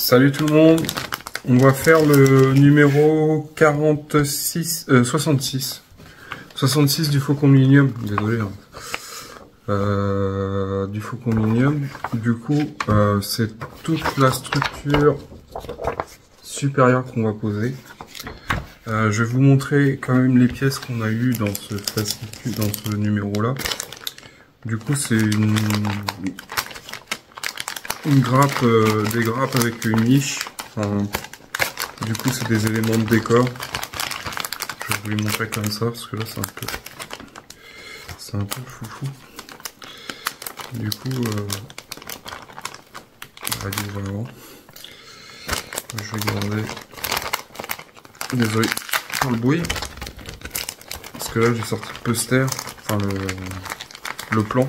Salut tout le monde, on va faire le numéro 66 du Faucon Millenium, désolé, du Faucon Millenium. Du coup, c'est toute la structure supérieure qu'on va poser. Je vais vous montrer quand même les pièces qu'on a eues dans ce fascicule, dans ce numéro là. Du coup, c'est une grappe, des grappes avec une niche. Enfin, du coup, c'est des éléments de décor. Je vais vous les montrer comme ça parce que là, c'est un peu foufou. Du coup, allez, vraiment. Je vais garder. Désolé pour le bruit. Parce que là, j'ai sorti le poster, enfin le plan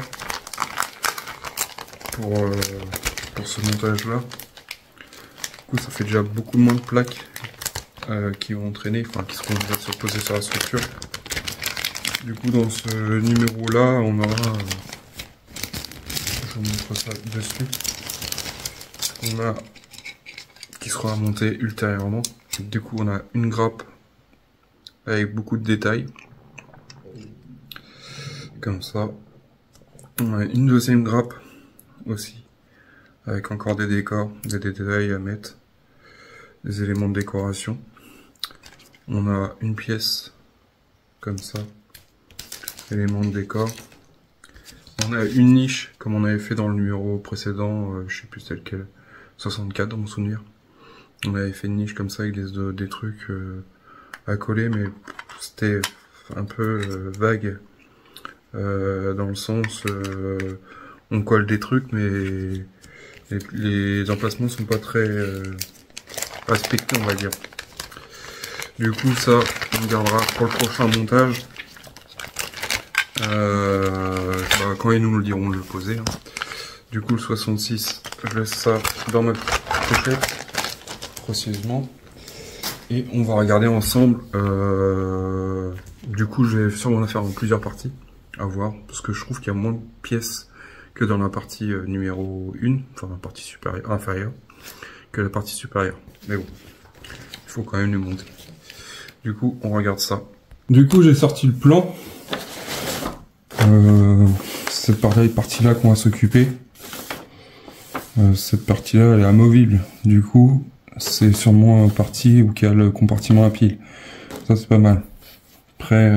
pour ce montage-là. Du coup, ça fait déjà beaucoup moins de plaques qui vont entraîner, enfin qui seront déjà posées sur la structure. Du coup, dans ce numéro-là, on aura, je vous montre ça dessus, on a qui sera monté ultérieurement. Du coup, on a une grappe avec beaucoup de détails, comme ça. On a une deuxième grappe aussi, avec encore des décors, des détails à mettre, des éléments de décoration. On a une pièce comme ça, éléments de décor. On a une niche, comme on avait fait dans le numéro précédent, je sais plus c'est lequel, 64 dans mon souvenir. On avait fait une niche comme ça avec des trucs à coller, mais c'était un peu vague, dans le sens on colle des trucs, mais les emplacements sont pas très respectés, on va dire. Du coup, ça, on gardera pour le prochain montage. Quand ils nous le diront de le poser. Hein. Du coup, le 66, je laisse ça dans ma pochette, précisément. Et on va regarder ensemble. Du coup, je vais sûrement la faire en plusieurs parties, à voir, parce que je trouve qu'il y a moins de pièces que dans la partie numéro 1, enfin la partie supérieure, inférieure, que la partie supérieure. Mais bon, il faut quand même les monter. Du coup, on regarde ça. Du coup, j'ai sorti le plan. Cette partie-là qu'on va s'occuper. Cette partie-là, elle est amovible. Du coup, c'est sûrement une partie où il y a le compartiment à pile. Ça, c'est pas mal. Après,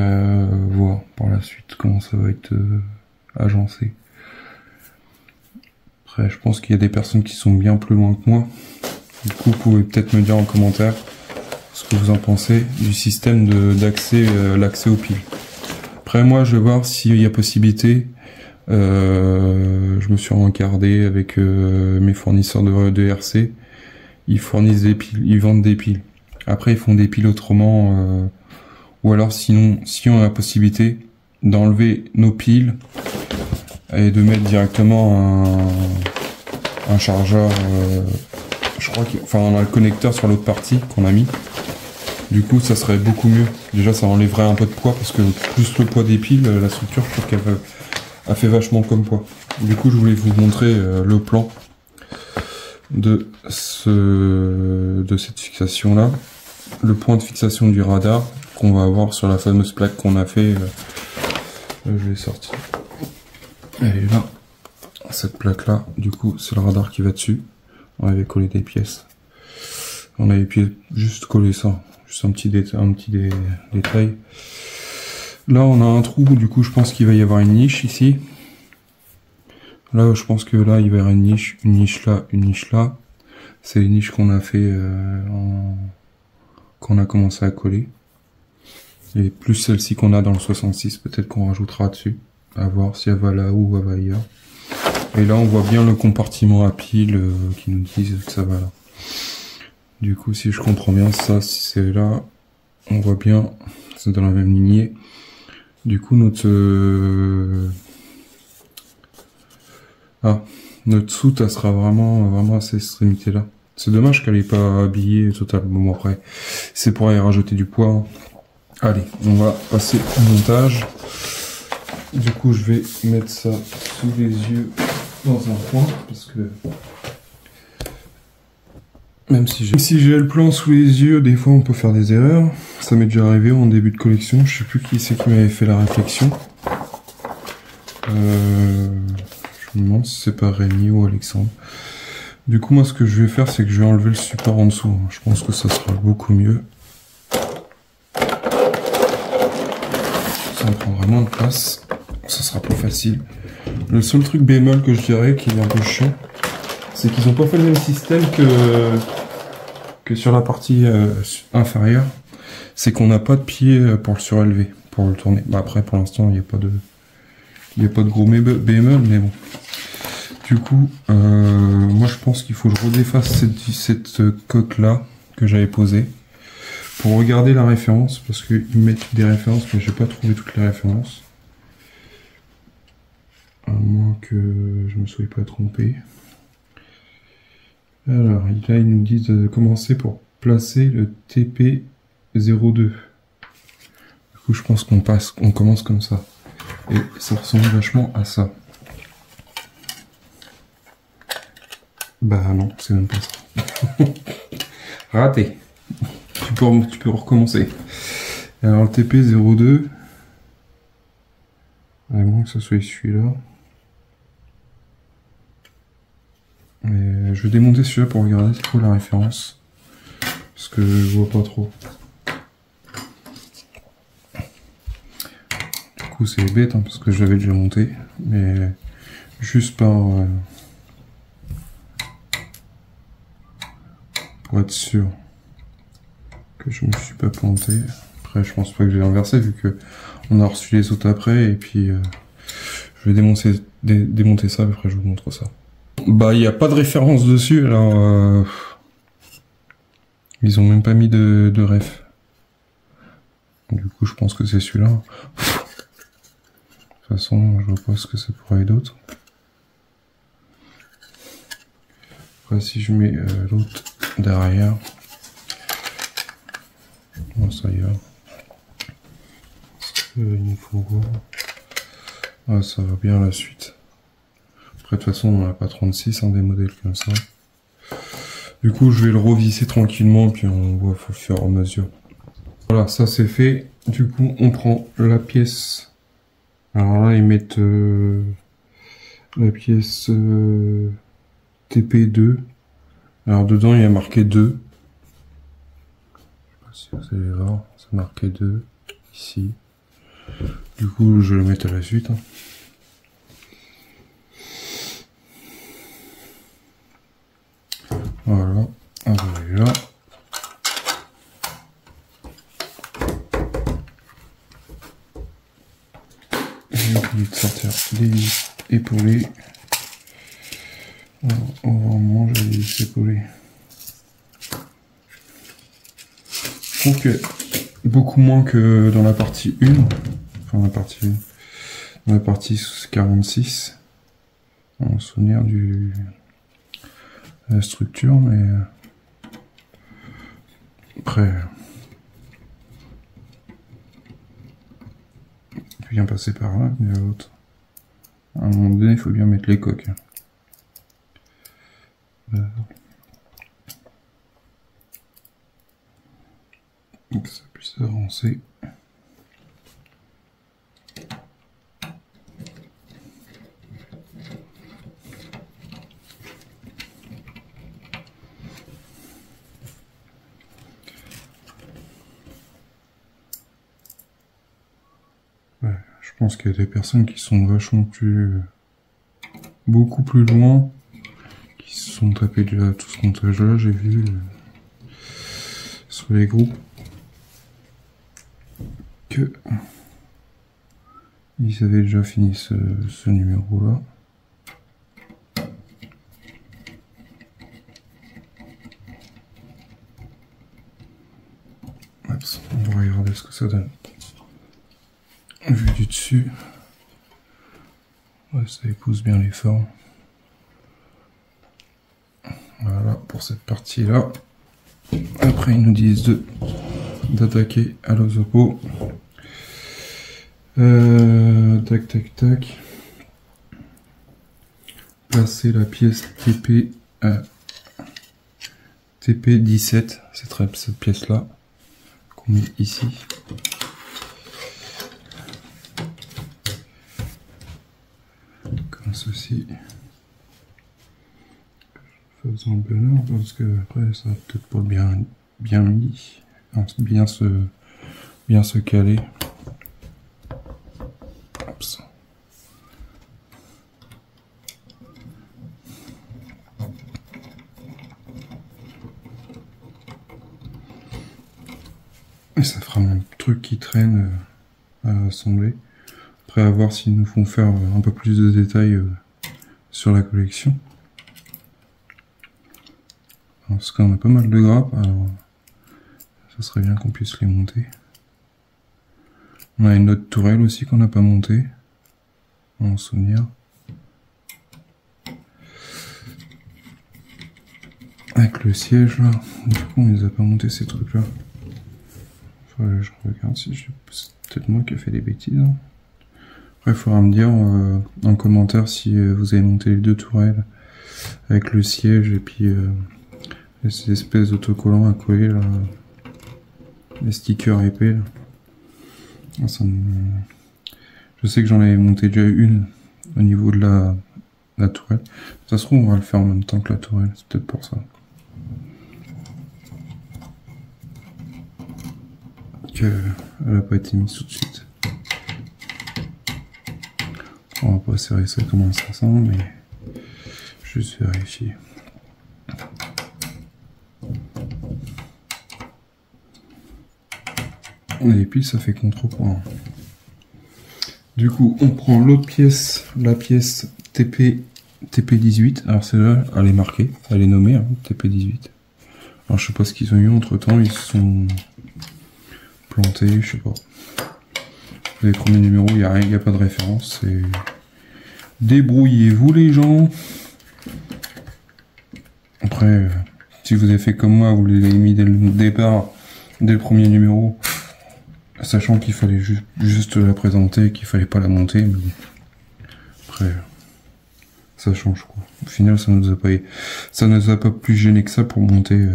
voir par la suite comment ça va être agencé. Après, je pense qu'il y a des personnes qui sont bien plus loin que moi. Du coup, vous pouvez peut-être me dire en commentaire ce que vous en pensez du système d'accès, l'accès aux piles. Après, moi, je vais voir s'il y a possibilité. Je me suis encardé avec mes fournisseurs de RC. Ils fournissent des piles, ils vendent des piles. Après, ils font des piles autrement. Ou alors, sinon, si on a la possibilité d'enlever nos piles et de mettre directement un chargeur. Je crois on a le connecteur sur l'autre partie qu'on a mis. Du coup, ça serait beaucoup mieux. Déjà, ça enlèverait un peu de poids parce que plus le poids des piles, la structure, je trouve qu'elle a fait vachement comme poids. Du coup, je voulais vous montrer le plan de cette fixation là, le point de fixation du radar qu'on va avoir sur la fameuse plaque qu'on a fait. Je l'ai sorti. Elle est là. Cette plaque là, du coup, c'est le radar qui va dessus. On avait collé des pièces. On avait juste collé ça. Juste un petit détail. Là, on a un trou, du coup, je pense qu'il va y avoir une niche ici. Là, je pense que là, il va y avoir une niche là, une niche là. C'est les niches qu'on a fait qu'on a commencé à coller. Et plus celle-ci qu'on a dans le 66, peut-être qu'on rajoutera dessus. À voir si elle va là ou elle va ailleurs. Et là, on voit bien le compartiment à piles qui nous disent que ça va là. Du coup, si je comprends bien, ça, si c'est là, on voit bien, c'est dans la même lignée. Du coup, notre soute, elle sera vraiment à ces extrémités-là. C'est dommage qu'elle n'est pas habillée totalement. Bon, après, c'est pour aller rajouter du poids. Hein. Allez, on va passer au montage. Du coup, je vais mettre ça sous les yeux dans un coin, parce que Même si j'ai le plan sous les yeux, des fois on peut faire des erreurs. Ça m'est déjà arrivé en début de collection. Je sais plus qui c'est qui m'avait fait la réflexion. Je me demande si c'est pas Rémi ou Alexandre. Du coup, moi, ce que je vais faire, c'est que je vais enlever le support en dessous. Je pense que ça sera beaucoup mieux. Ça me prendra moins de place. Ça sera plus facile. Le seul truc bémol que je dirais qui est un peu chiant, c'est qu'ils n'ont pas fait le même système que sur la partie inférieure. C'est qu'on n'a pas de pied pour le surélever, pour le tourner. Bah après, pour l'instant, il n'y a pas de gros bémol, mais bon. Du coup, moi je pense qu'il faut que je redéfasse cette coque-là que j'avais posée pour regarder la référence, parce qu'ils mettent des références, mais j'ai pas trouvé toutes les références. À moins que je me sois pas trompé. Alors, là ils nous disent de commencer pour placer le TP02. Du coup, je pense qu'on commence comme ça. Et ça ressemble vachement à ça. Bah non, c'est même pas ça. Raté. Tu peux recommencer. Alors le TP02, à moins que ce soit celui-là. Mais je vais démonter celui-là pour regarder c'est quoi la référence. Parce que je vois pas trop. Du coup c'est bête hein, parce que je l'avais déjà monté. Mais juste pour être sûr que je me suis pas planté. Après je pense pas que j'ai inversé vu que on a reçu les autres après et puis je vais démonter ça après je vous montre ça. Bah il n'y a pas de référence dessus alors ils ont même pas mis de ref. Du coup je pense que c'est celui-là. De toute façon je vois pas ce que ça pourrait être d'autre. Après si je mets l'autre derrière. Bon, ça y est. Il nous faut voir. Ah, ça va bien la suite. Après, de toute façon, on n'a pas 36 hein, des modèles comme ça. Du coup, je vais le revisser tranquillement, puis on voit au fur et à mesure. Voilà, ça c'est fait. Du coup, on prend la pièce. Alors là, ils mettent la pièce TP2. Alors dedans, il y a marqué 2. Si vous allez voir, c'est marqué 2 ici. Du coup, je vais le mettre à la suite. Hein. Voilà, on va aller là. J'ai oublié de sortir les épaulés. Alors, on va en manger les épaulés. Je trouve que beaucoup moins que dans la partie 1, enfin dans la partie 46, en souvenir de la structure, mais après, il faut bien passer par là, mais à l'autre, à un moment donné, il faut bien mettre les coques. Donc ça puisse avancer. Ouais, je pense qu'il y a des personnes qui sont vachement beaucoup plus loin, qui se sont tapés déjà tout ce montage là, j'ai vu sur les groupes. Que ils avaient déjà fini ce numéro là. On va regarder ce que ça donne. Vu du dessus, ouais, ça épouse bien les formes. Voilà pour cette partie là. Après ils nous disent d'attaquer à l'osopo. Tac tac tac. Placer la pièce TP TP17, cette pièce-là, qu'on met ici. Comme ceci. Faisons le bonheur parce que après ça va peut-être pas bien mis, bien se caler. Oups. Et ça fera mon truc qui traîne à assembler. Après à voir s'ils nous font faire un peu plus de détails sur la collection. Parce qu'on a pas mal de grappes, alors ça serait bien qu'on puisse les monter. On a une autre tourelle aussi qu'on n'a pas montée, en souvenir. Avec le siège là, du coup on les a pas montés ces trucs là. Je regarde si c'est peut-être moi qui ai fait des bêtises. Hein. Après il faudra me dire en commentaire si vous avez monté les deux tourelles avec le siège et puis ces espèces d'autocollants à coller là, les stickers épais là. Je sais que j'en avais monté déjà une au niveau de la tourelle. Ça se trouve on va le faire en même temps que la tourelle, c'est peut-être pour ça. Elle n'a pas été mise tout de suite. On va pas serrer ça comment ça sent, mais juste vérifier. Et puis ça fait contrepoint. Du coup, on prend l'autre pièce, la pièce TP18. Alors celle-là, elle est marquée, elle est nommée hein, TP18. Alors je sais pas ce qu'ils ont eu entre temps, ils se sont plantés, je sais pas. Les premiers numéros, il n'y a rien, il n'y a pas de référence. Débrouillez-vous les gens. Après, si vous avez fait comme moi, vous l'avez mis dès le départ, dès le premier numéro. Sachant qu'il fallait juste la présenter, qu'il fallait pas la monter, mais après ça change quoi. Au final ça nous a pas plus gêné que ça pour monter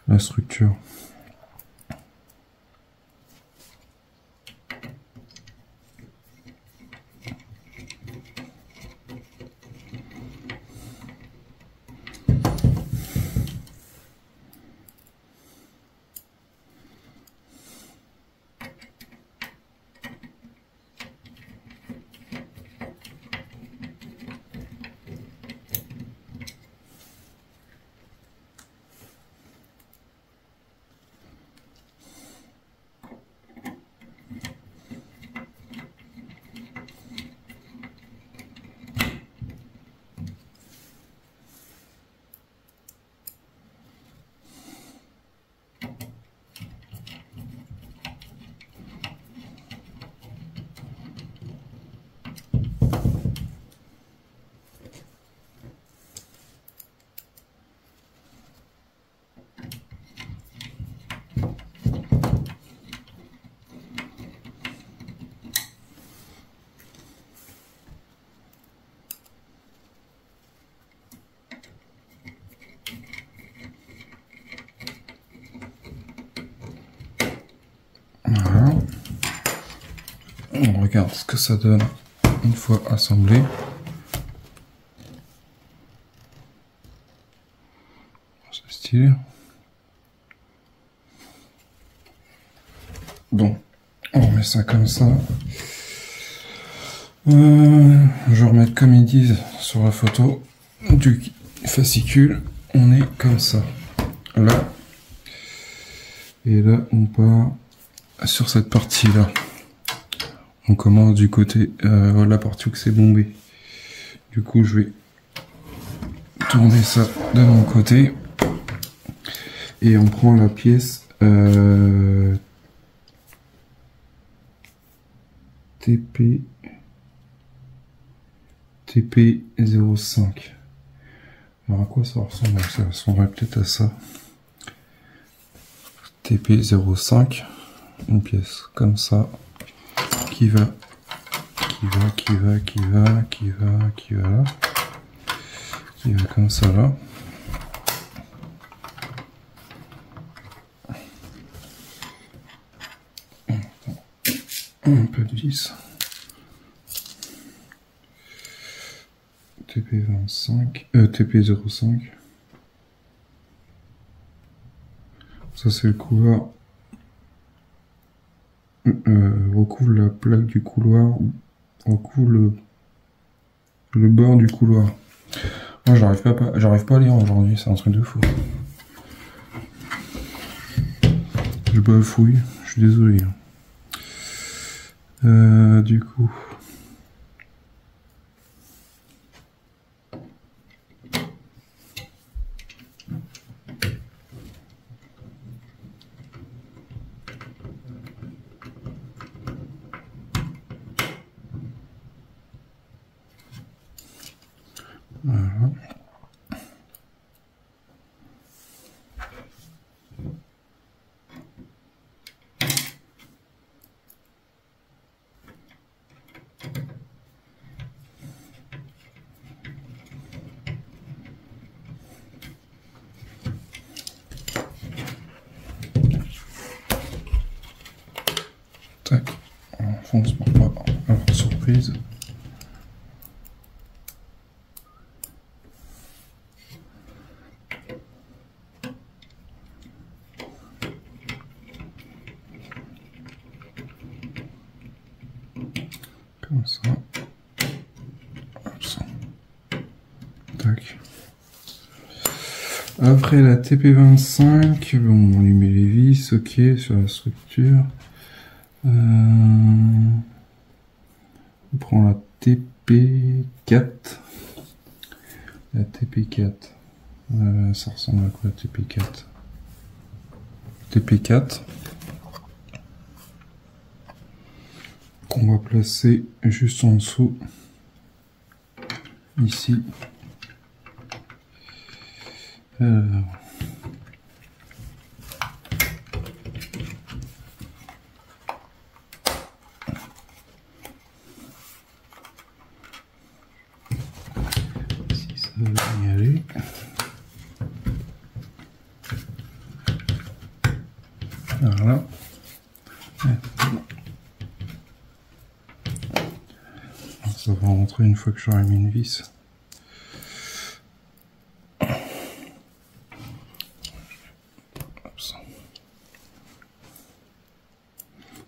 la structure. Voilà. On regarde ce que ça donne une fois assemblé. C'est stylé. Bon, on remet ça comme ça. Je vais remettre comme ils disent sur la photo du fascicule. On est comme ça. Là. Et là, on part sur cette partie-là. On commence du côté, la partie où c'est bombé. Du coup, je vais tourner ça de mon côté. Et on prend la pièce TP05. Alors à quoi ça ressemble? Ça ressemblerait peut-être à ça. TP05, une pièce comme ça, qui va là, qui va comme ça là. Un peu de vis. TP25, TP05. Ça c'est le couloir. Recouvre la plaque du couloir. Recouvre le bord du couloir. Moi j'arrive pas à lire aujourd'hui, c'est un truc de fou. Je bafouille, je suis désolé. Du coup. Voilà. Tac, on fonce pour pas avoir surprise. Comme ça. Hop ça. Tac. Après la TP25, bon, on lui met les vis, ok, sur la structure. On prend la TP4. La TP4. Ça ressemble à quoi la TP4? TP4. Qu'on va placer juste en dessous. Ici. Si ça va y aller. Voilà. Ça va rentrer une fois que j'aurai mis une vis.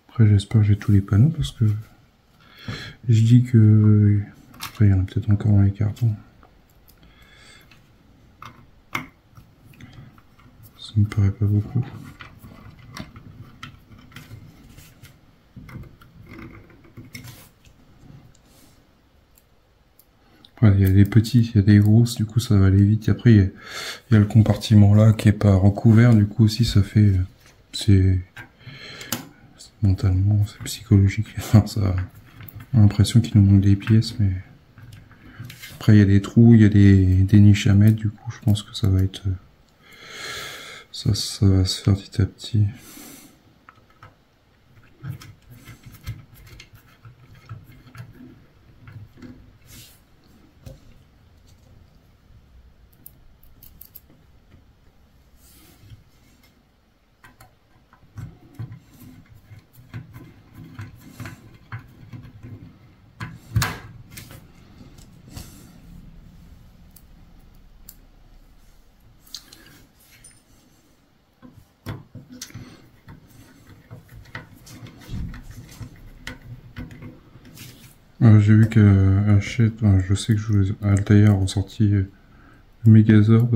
Après j'espère que j'ai tous les panneaux parce que je dis que après il y en a peut-être encore dans les cartons. Ça me paraît pas beaucoup. Ouais, il y a des petits, il y a des grosses, du coup ça va aller vite. Et après il y a le compartiment là qui est pas recouvert, du coup aussi ça fait, c'est mentalement, c'est psychologique. Enfin, ça a l'impression qu'il nous manque des pièces, mais après il y a des trous, il y a des niches à mettre, du coup je pense que ça va être, ça va se faire petit à petit. J'ai vu qu'Hachette, je sais que Altair ont sorti le Megazord.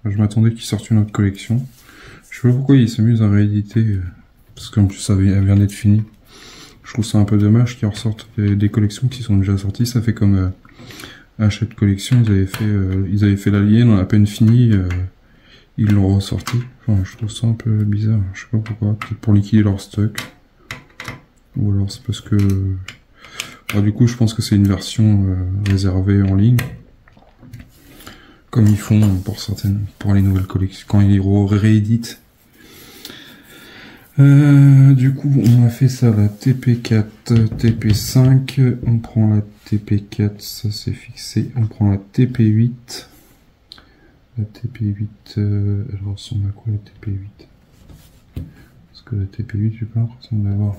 Je m'attendais qu'ils sortent une autre collection. Je sais pas pourquoi ils s'amusent à rééditer, parce qu'en plus elle vient d'être finie. Je trouve ça un peu dommage qu'ils ressortent des collections qui sont déjà sorties. Ça fait comme Hachette Collection, ils avaient fait l'Alien, on a à peine fini, ils l'ont ressorti. Enfin, je trouve ça un peu bizarre, je sais pas pourquoi, peut-être pour liquider leur stock. Ou alors c'est parce que... Alors, du coup, je pense que c'est une version réservée en ligne, comme ils font pour les nouvelles collections, quand ils rééditent. Du coup, on a fait ça, la TP4, TP5, on prend la TP4, ça c'est fixé, on prend la TP8. La TP8, elle ressemble à quoi la TP8? Parce que la TP8, j'ai pas l'impression d'avoir...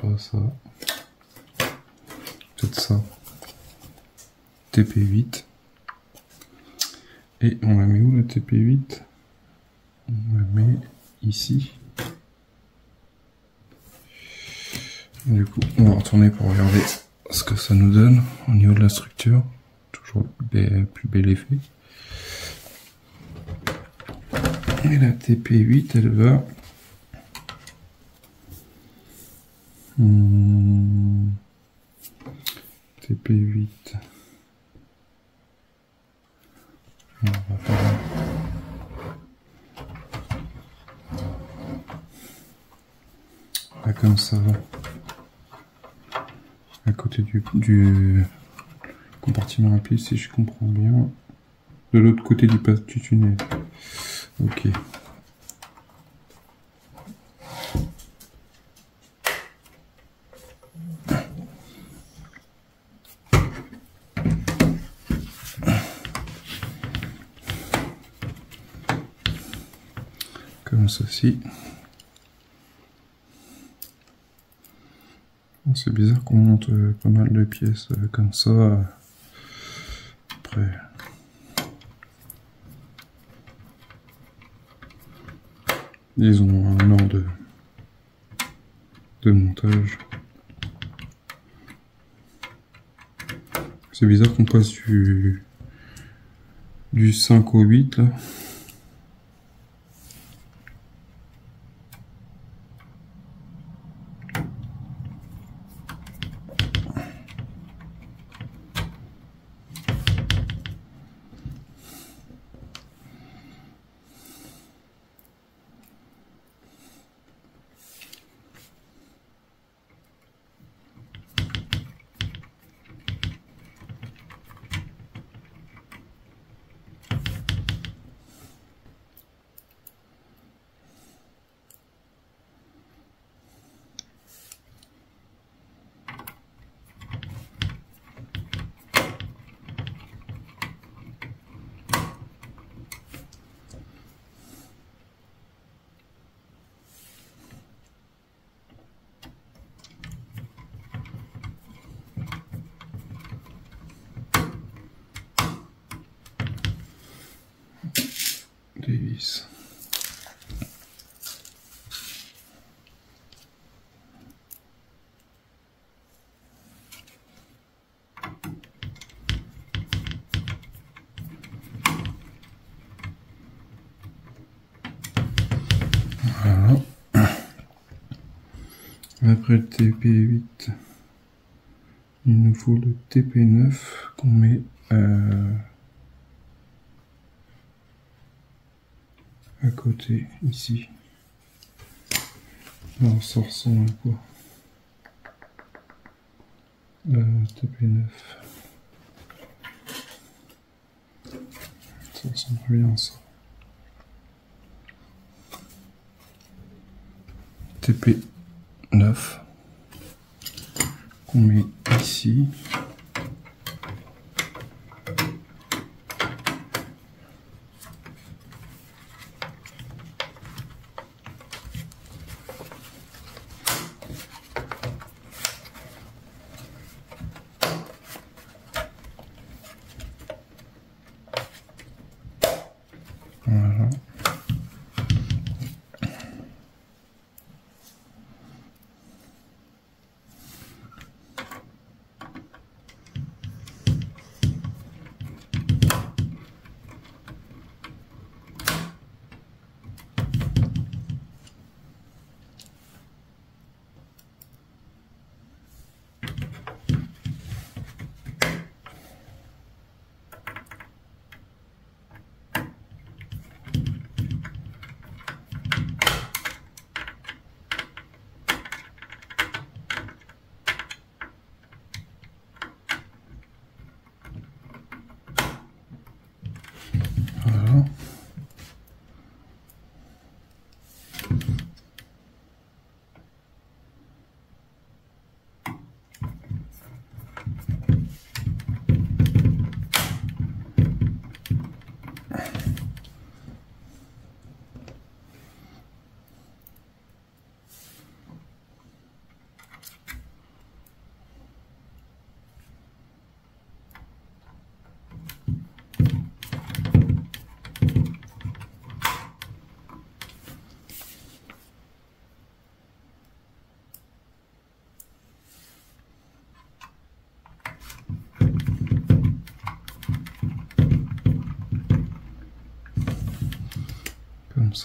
pas ça. Peut-être ça. TP8. Et on la met où la TP8? On la met ici. Du coup, on va retourner pour regarder ce que ça nous donne au niveau de la structure. Toujours plus bel effet. Et la TP8, elle va... TP8. On va pas... Là, comme ça va. À côté du compartiment à pied, si je comprends bien. De l'autre côté du tunnel. Ok. Comme ceci. C'est bizarre qu'on monte pas mal de pièces comme ça. Après, ils ont un ordre de montage. C'est bizarre qu'on passe du 5 au 8 là. Des vis. Voilà. Après le TP8, il nous faut le TP9 qu'on met à côté, ici. Alors ça ressemble à quoi? TP9. Ça ressemble bien à ça. TP9 qu'on met ici. Voilà.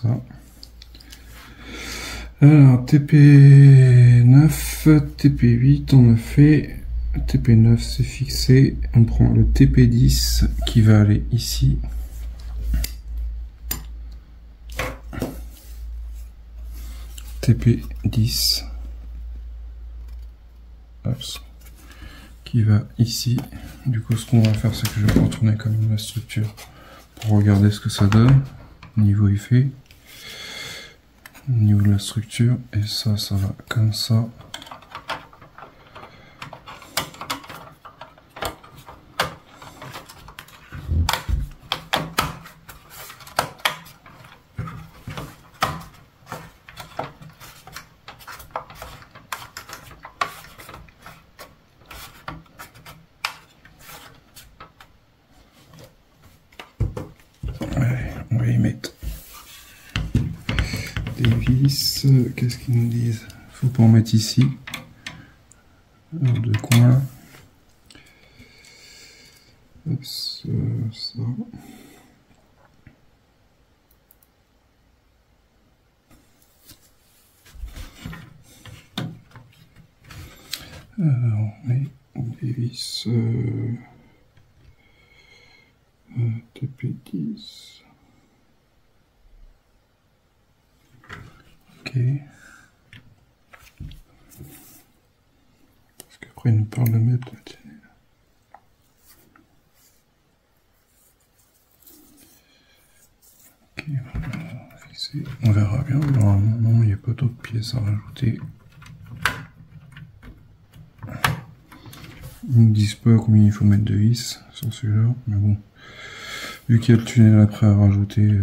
ça. Alors, TP9, TP8, on a fait. TP9, c'est fixé. On prend le TP10 qui va aller ici. TP10. Qui va ici. Du coup, ce qu'on va faire, c'est que je vais retourner quand même la structure pour regarder ce que ça donne. Niveau effet. Au niveau de la structure, et ça va comme ça. Allez, on va y mettre des vis. Qu'est-ce qu'ils nous disent? Faut pas en mettre ici. Alors, deux coins là. Hop, ça. Alors, on met des vis TP10. Ok. Parce qu'après, il nous parle de mettre le tunnel. Ok, on va fixer. On verra bien. Normalement, non, il n'y a pas d'autres pièces à rajouter. Ils ne disent pas combien il faut mettre de vis sur celui-là, mais bon, vu qu'il y a le tunnel après à rajouter.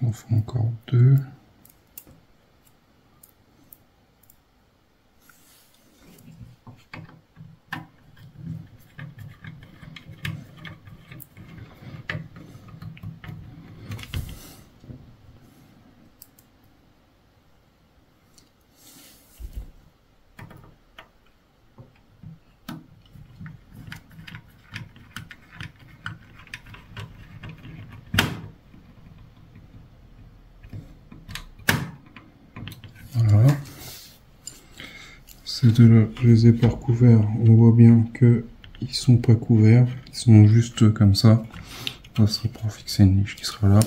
On fait encore deux. Voilà. Ces deux-là, je les ai pas recouverts. On voit bien que ils sont pas couverts. Ils sont juste comme ça. Ça sera pour fixer une niche qui sera là.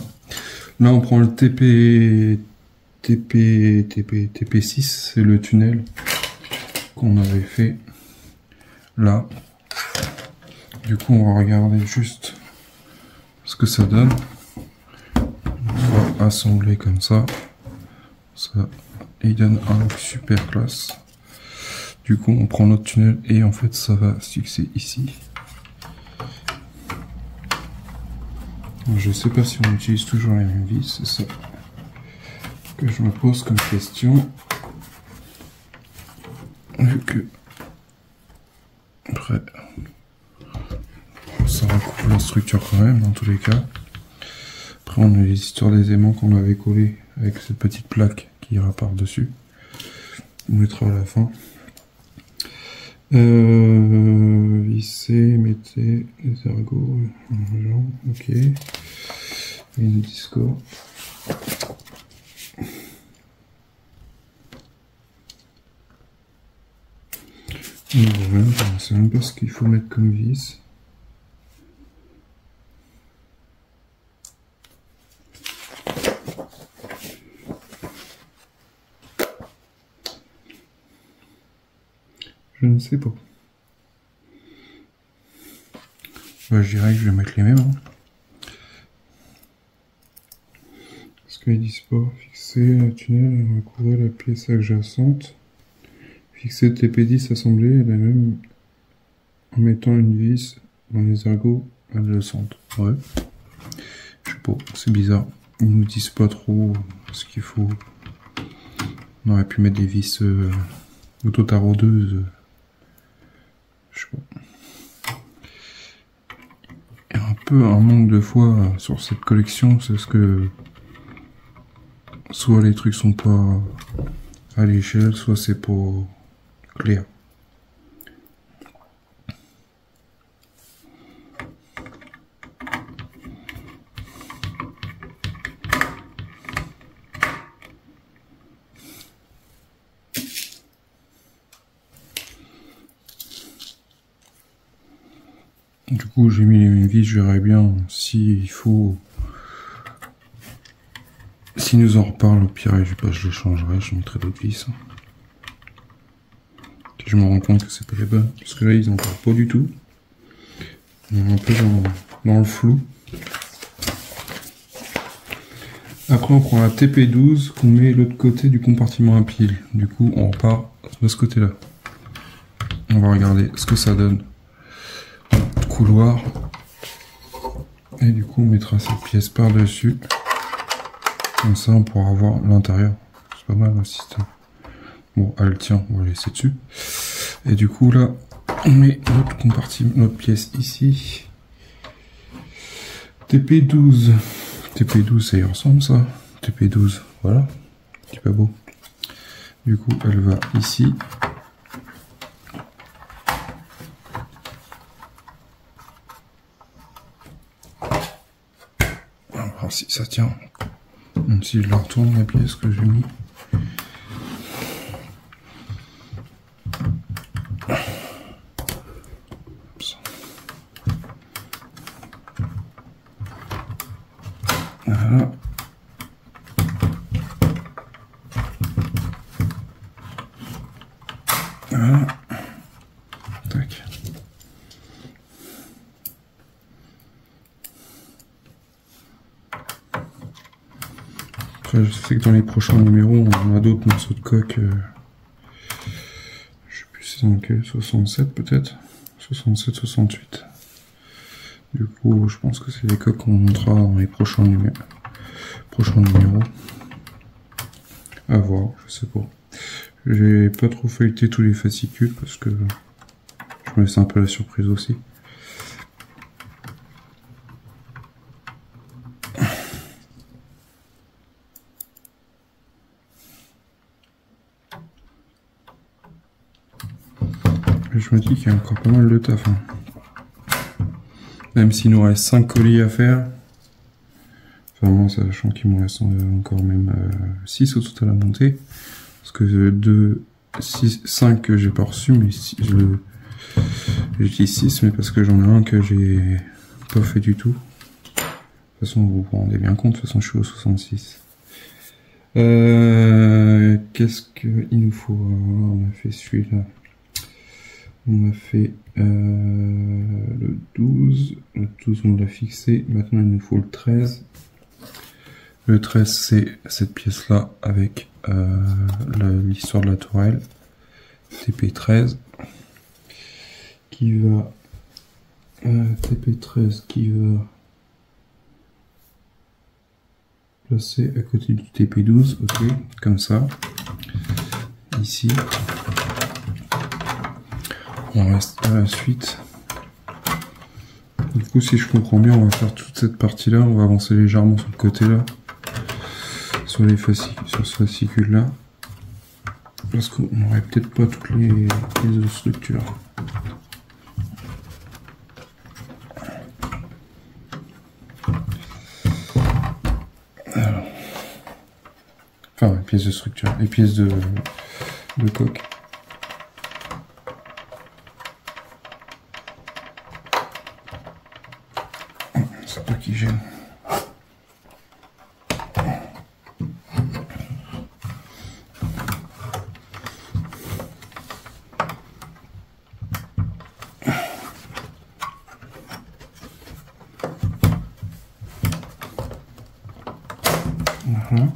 Là, on prend le TP6. C'est le tunnel qu'on avait fait là. Du coup, on va regarder juste ce que ça donne. On va assembler comme ça. Ça, il donne un look super classe. Du coup, on prend notre tunnel et en fait, ça va se fixer ici. Je sais pas si on utilise toujours les mêmes vis, c'est ça que je me pose comme question. Vu que après, ça recouvre la structure quand même dans tous les cas. Après, on a les histoires des aimants qu'on avait collés avec cette petite plaque qui ira par dessus. On mettra à la fin. Vissez, mettez les ergots, ok. Une disco. Je ne sais même pas ce qu'il faut mettre comme vis. Je ne sais pas. Bah, je dirais que je vais mettre les mêmes. Hein. Parce qu'ils disent pas fixer la tunnel et recouvrir la pièce adjacente. Fixer TP10 assemblée la même en mettant une vis dans les ergots adjacentes. Ouais. Je sais pas, c'est bizarre. Ils nous disent pas trop ce qu'il faut. On aurait pu mettre des vis auto-taraudeuses. Je sais pas. Il y a un peu un manque de foi sur cette collection, c'est ce que soit les trucs sont pas à l'échelle, soit c'est pas clair. Du coup, j'ai mis les mêmes vis, je verrai bien s'il faut. S'il nous en reparle, au pire, je les changerai, je mettrai d'autres vis. Je me rends compte que c'est pas les bonnes, parce que là, ils en parlent pas du tout. On est un peu dans le flou. Après, on prend la TP12 qu'on met de l'autre côté du compartiment à pile. Du coup, on repart de ce côté-là. On va regarder ce que ça donne. Couloir. Et du coup, on mettra cette pièce par-dessus. Comme ça, on pourra voir l'intérieur. C'est pas mal, le système. Bon, elle tient, on va laisser dessus. Et du coup, là, on met notre compartiment, notre pièce ici. TP12. TP12, ça y ressemble, ça. TP12, voilà. C'est pas beau. Du coup, elle va ici. On va voir si ça tient. Même si je la retourne, la pièce que j'ai mis. Voilà. Voilà. Tac. Après, je sais que dans les prochains numéros, on a d'autres morceaux de coque. Je sais plus si c'est dans quel, 67 peut-être 67, 68. Du coup, je pense que c'est les coques qu'on montrera dans les prochains numéros. À voir, je sais pas. J'ai pas trop feuilleté tous les fascicules parce que je me laisse un peu la surprise aussi. Et je me dis qu'il y a encore pas mal de taf. Hein. Même s'il nous reste 5 colis à faire. Enfin, moi, sachant qu'il me reste encore même 6 au total à monter. Parce que 5 que j'ai pas reçu, mais si, je dis 6, mais parce que j'en ai un que j'ai pas fait du tout. De toute façon, vous vous rendez bien compte, de toute façon, je suis au 66. Qu'est-ce qu'il nous faut? On a fait celui-là. On a fait le 12. Le 12, on l'a fixé. Maintenant, il nous faut le 13. Le 13, c'est cette pièce-là avec l'histoire de la tourelle. TP13 qui va TP13 qui va placer à côté du TP12, ok, comme ça. Ici, on reste à la suite. Du coup, si je comprends bien, on va faire toute cette partie-là, on va avancer légèrement sur le côté là, sur les fascicules, sur ce fascicule-là. Parce qu'on n'aurait peut-être pas toutes les autres structures. Alors. Enfin, les pièces de structure, les pièces de coque. C'est pas qui gêne. Voilà.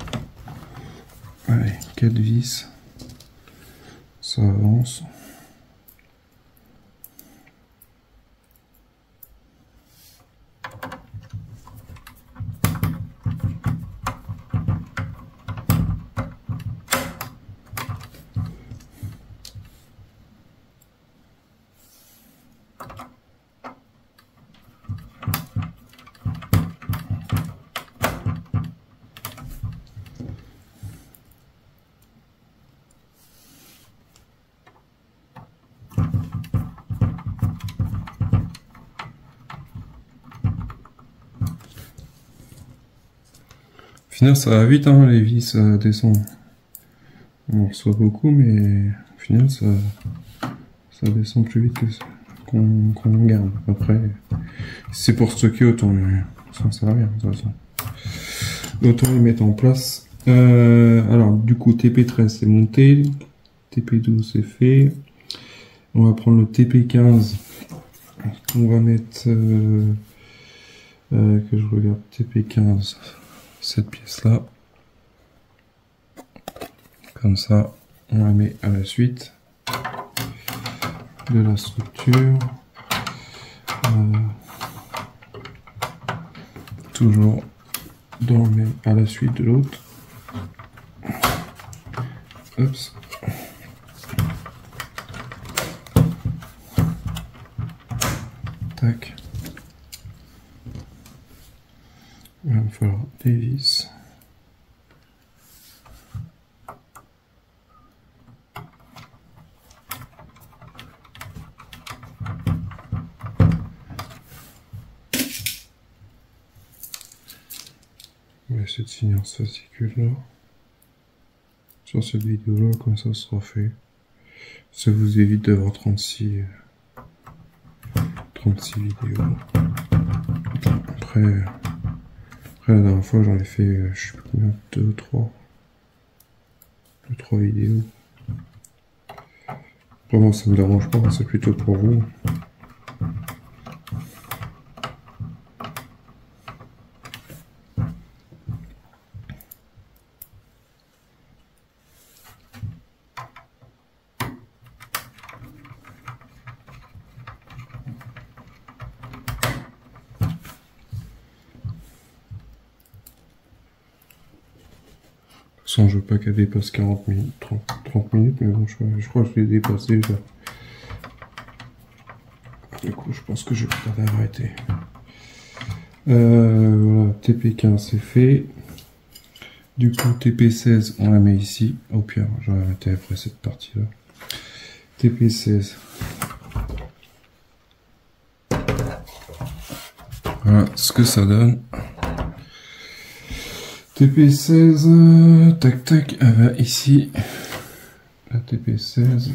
Allez, 4 vis. Ça avance. Au final, ça va vite, hein, les vis, ça descend. On reçoit beaucoup, mais au final, ça descend plus vite que ça, qu'on garde. Après, c'est pour stocker, autant, ça sert à rien, de toute façon. Autant les mettre en place. Alors, du coup, TP13 c'est monté, TP12 c'est fait. On va prendre le TP15. On va mettre, que je regarde, TP15. Cette pièce là, comme ça, on la met à la suite de la structure, toujours dans le même, à la suite de l'autre. Oups. Tac. Il va me falloir des vis. On va essayer de finir ce fascicule là. Sur cette vidéo là, comme ça sera fait. Ça vous évite d'avoir 36 vidéos. Après la dernière fois j'en ai fait, je sais plus combien, 2 ou 3 vidéos. Pour moi ça me dérange pas, c'est plutôt pour vous. Je veux pas qu'elle dépasse 40 minutes, 30 minutes, mais bon, je crois que je l'ai dépassé déjà. Du coup, je pense que je vais peut-être arrêter. Voilà, TP15 c'est fait. Du coup, TP16, on la met ici. Au pire, j'aurais arrêté après cette partie-là. TP16. Voilà ce que ça donne. TP16, tac tac, elle va ici. La TP16,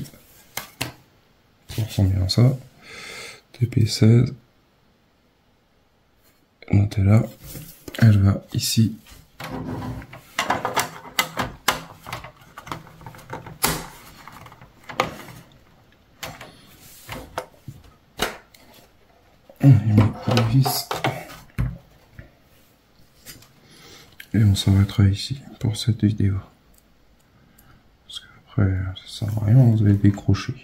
on ressent bien ça. TP16, notez là, elle va ici. On y met les vis. Et on s'arrêtera ici pour cette vidéo. Parce qu'après, ça sert à rien, vous allez décrocher.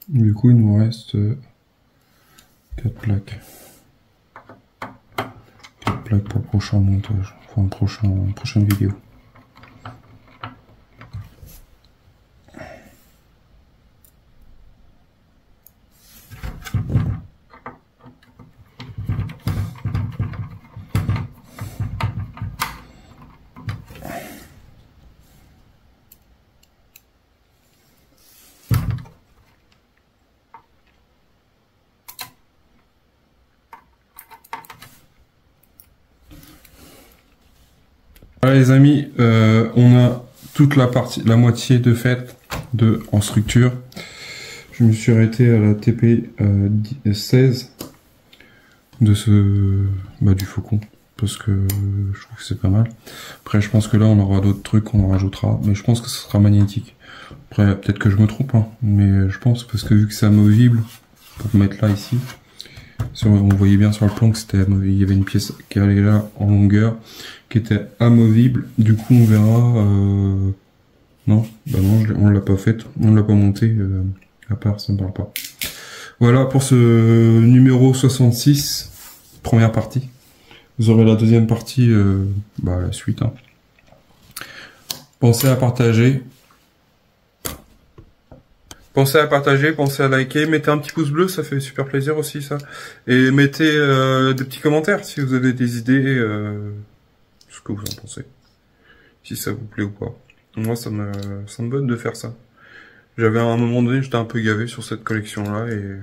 Du coup, il nous reste 4 plaques. 4 plaques pour le prochain montage, enfin prochaine vidéo. Voilà les amis, on a toute la moitié de fait en structure. Je me suis arrêté à la TP 16 de du faucon parce que je trouve que c'est pas mal. Après je pense que là on aura d'autres trucs qu'on rajoutera, mais je pense que ce sera magnétique. Après, peut-être que je me trompe, hein, mais je pense, parce que vu que c'est amovible, pour mettre là, ici, on voyait bien sur le plan que il y avait une pièce qui allait là, en longueur, qui était amovible. Du coup, on verra... Non, bah non, on l'a pas fait, on l'a pas monté, à part, ça me parle pas. Voilà pour ce numéro 66, première partie. Vous aurez la deuxième partie, la suite. Hein. Pensez à partager. Pensez à partager, pensez à liker, mettez un petit pouce bleu, ça fait super plaisir aussi ça. Et mettez des petits commentaires si vous avez des idées, ce que vous en pensez. Si ça vous plaît ou pas. Moi ça me botte de faire ça. J'avais à un moment donné, j'étais un peu gavé sur cette collection là et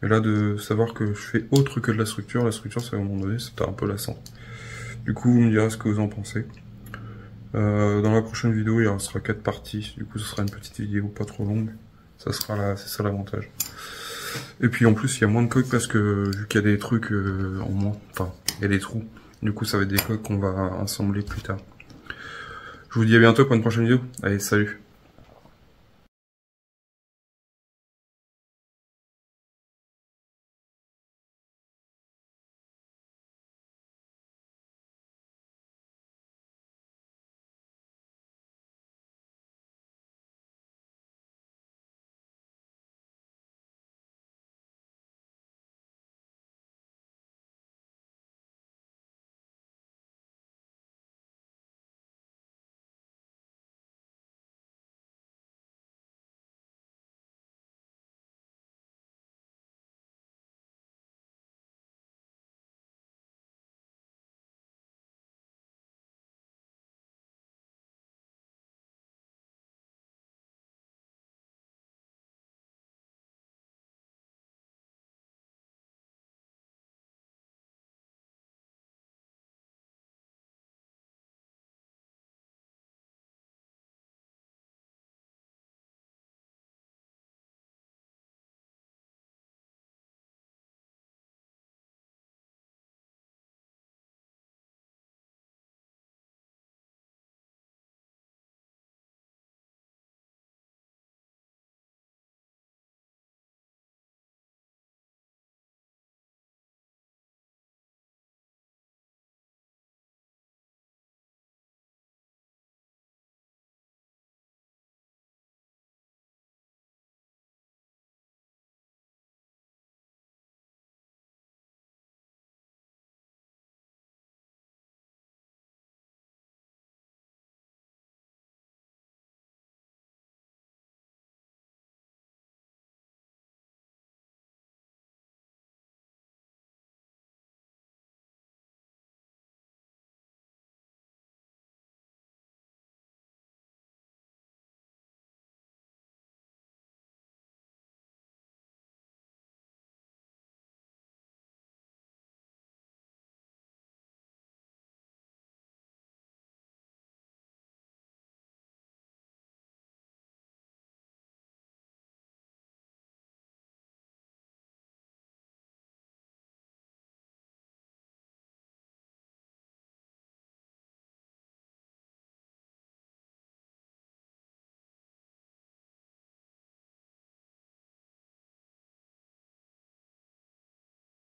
là de savoir que je fais autre que de la structure c'est à un moment donné c'était un peu lassant. Du coup vous me direz ce que vous en pensez. Dans la prochaine vidéo il y sera 4 parties, du coup ce sera une petite vidéo pas trop longue. Ça sera là, c'est ça l'avantage. Et puis en plus il y a moins de coques parce que vu qu'il y a des trucs en moins, enfin il y a des trous. Du coup ça va être des coques qu'on va assembler plus tard. Je vous dis à bientôt pour une prochaine vidéo. Allez, salut!